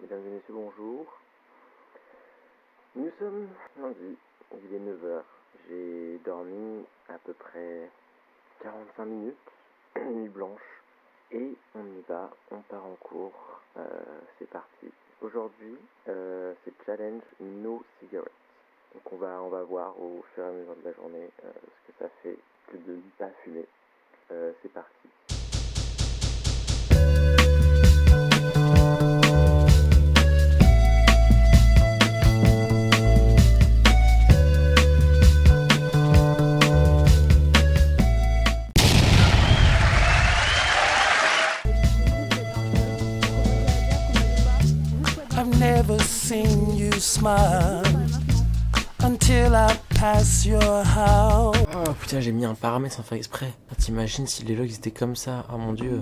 Mesdames et messieurs, bonjour. Nous sommes lundi, il est 9 heures. J'ai dormi à peu près 45 minutes, nuit blanche. Et on y va, on part en cours, c'est parti. Aujourd'hui, c'est challenge no cigarettes. Donc on va voir au fur et à mesure de la journée ce que ça fait que de ne pas fumer. C'est parti. I've never seen you smile until I pass your house. Oh putain, j'ai mis un paramètre sans faire exprès. T'imagines si les logs étaient comme ça? Oh mon dieu.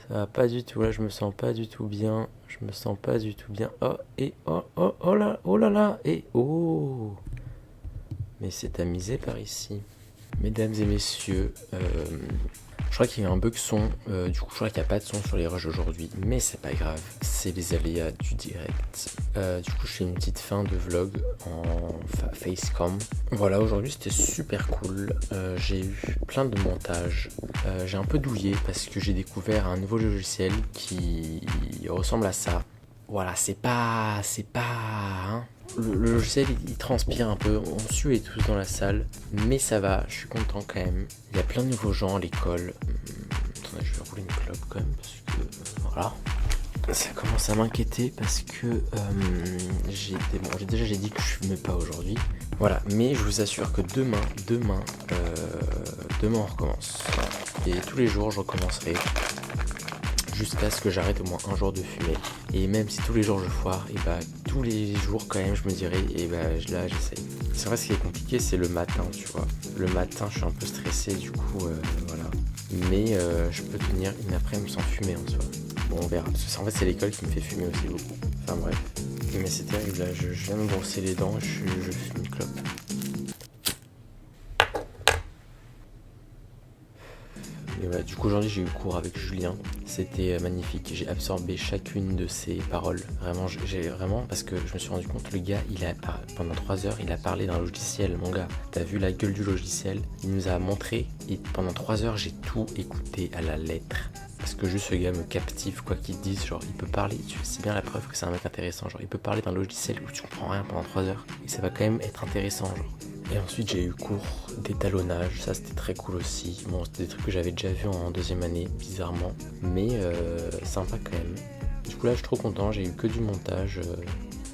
Ça va pas du tout, là je me sens pas du tout bien. Je me sens pas du tout bien. Oh et oh là là et oh. Mais c'est amusé par ici. Mesdames et messieurs, je crois qu'il y a un bug son, du coup je crois qu'il n'y a pas de son sur les rushs aujourd'hui, mais c'est pas grave, c'est les aléas du direct. Du coup je fais une petite fin de vlog en facecam. Voilà, aujourd'hui c'était super cool, j'ai eu plein de montages, j'ai un peu douillé parce que j'ai découvert un nouveau logiciel qui ressemble à ça. Voilà, c'est pas hein. Le logiciel il transpire un peu, on sue et tous dans la salle, mais ça va, je suis content quand même. Il y a plein de nouveaux gens à l'école. Attendez, je vais rouler une clope quand même parce que voilà. Ça commence à m'inquiéter parce que j'ai dit que je fumais pas aujourd'hui. Voilà, mais je vous assure que demain on recommence. Et tous les jours je recommencerai. Jusqu'à ce que j'arrête au moins un jour de fumer. Et même si tous les jours je foire, et bah tous les jours quand même je me dirais, et bah là j'essaye. C'est vrai, ce qui est compliqué c'est le matin, tu vois. Le matin je suis un peu stressé, du coup voilà. Mais je peux tenir une après-midi sans fumer en soi. Bon, on verra. Parce que en fait c'est l'école qui me fait fumer aussi beaucoup. Enfin bref. Mais c'est terrible, là je viens de me brosser les dents, je fume une clope. Et ouais, du coup aujourd'hui j'ai eu cours avec Julien, c'était magnifique, j'ai absorbé chacune de ses paroles, vraiment parce que je me suis rendu compte, le gars pendant 3 heures il a parlé d'un logiciel, mon gars, t'as vu la gueule du logiciel, il nous a montré et pendant 3 heures j'ai tout écouté à la lettre. Parce que juste ce gars me captive, quoi qu'il dise, genre il peut parler, c'est bien la preuve que c'est un mec intéressant, genre il peut parler d'un logiciel où tu comprends rien pendant 3 heures et ça va quand même être intéressant, genre. Et ensuite j'ai eu cours d'étalonnage, ça c'était très cool aussi. Bon, c'était des trucs que j'avais déjà vu en deuxième année, bizarrement, mais sympa quand même. Du coup là je suis trop content, j'ai eu que du montage,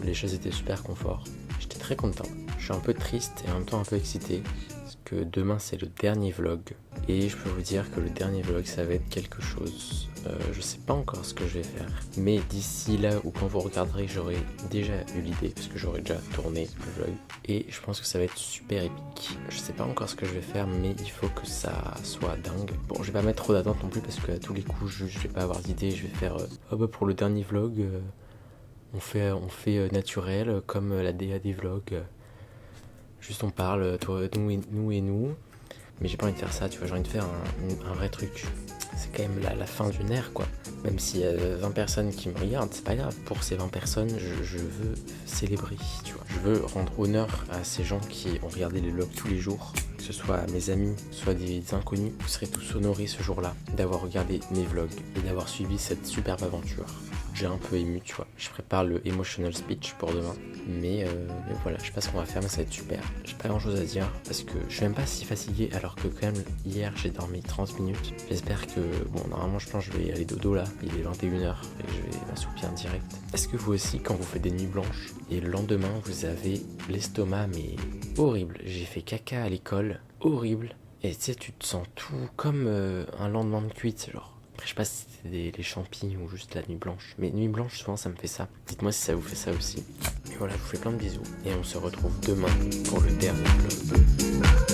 les chaises étaient super confort. J'étais très content, je suis un peu triste et en même temps un peu excité, parce que demain c'est le dernier vlog. Et je peux vous dire que le dernier vlog ça va être quelque chose. Je sais pas encore ce que je vais faire, mais d'ici là ou quand vous regarderez j'aurai déjà eu l'idée parce que j'aurai déjà tourné le vlog et je pense que ça va être super épique. Je sais pas encore ce que je vais faire, mais il faut que ça soit dingue. Bon, je vais pas mettre trop d'attente non plus parce que à tous les coups je vais pas avoir d'idée. Je vais faire pour le dernier vlog on fait naturel comme la DA des vlogs. Juste on parle toi, nous et nous. Mais j'ai pas envie de faire ça, tu vois, j'ai envie de faire un vrai truc. C'est quand même la fin d'une ère, quoi. Même s'il y a 20 personnes qui me regardent, c'est pas grave. Pour ces 20 personnes, je veux célébrer, tu vois. Je veux rendre honneur à ces gens qui ont regardé les vlogs tous les jours. Que ce soit mes amis, soit des inconnus. Vous serez tous honorés ce jour-là d'avoir regardé mes vlogs et d'avoir suivi cette superbe aventure. J'ai un peu ému, tu vois. Je prépare le emotional speech pour demain. Mais voilà, je sais pas ce qu'on va faire, mais ça va être super. J'ai pas grand chose à dire parce que je suis même pas si fatigué alors que quand même hier j'ai dormi 30 minutes. J'espère que, bon, normalement je pense que je vais aller dodo là. Il est 21h et je vais m'assoupir en direct. Est-ce que vous aussi, quand vous faites des nuits blanches et le lendemain vous avez l'estomac mais horrible? J'ai fait caca à l'école, horrible. Et tu sais, tu te sens tout comme un lendemain de cuite, genre. Après, je sais pas si c'était les champis ou juste la nuit blanche. Mais nuit blanche, souvent, ça me fait ça. Dites-moi si ça vous fait ça aussi. Et voilà, je vous fais plein de bisous. Et on se retrouve demain pour le dernier vlog.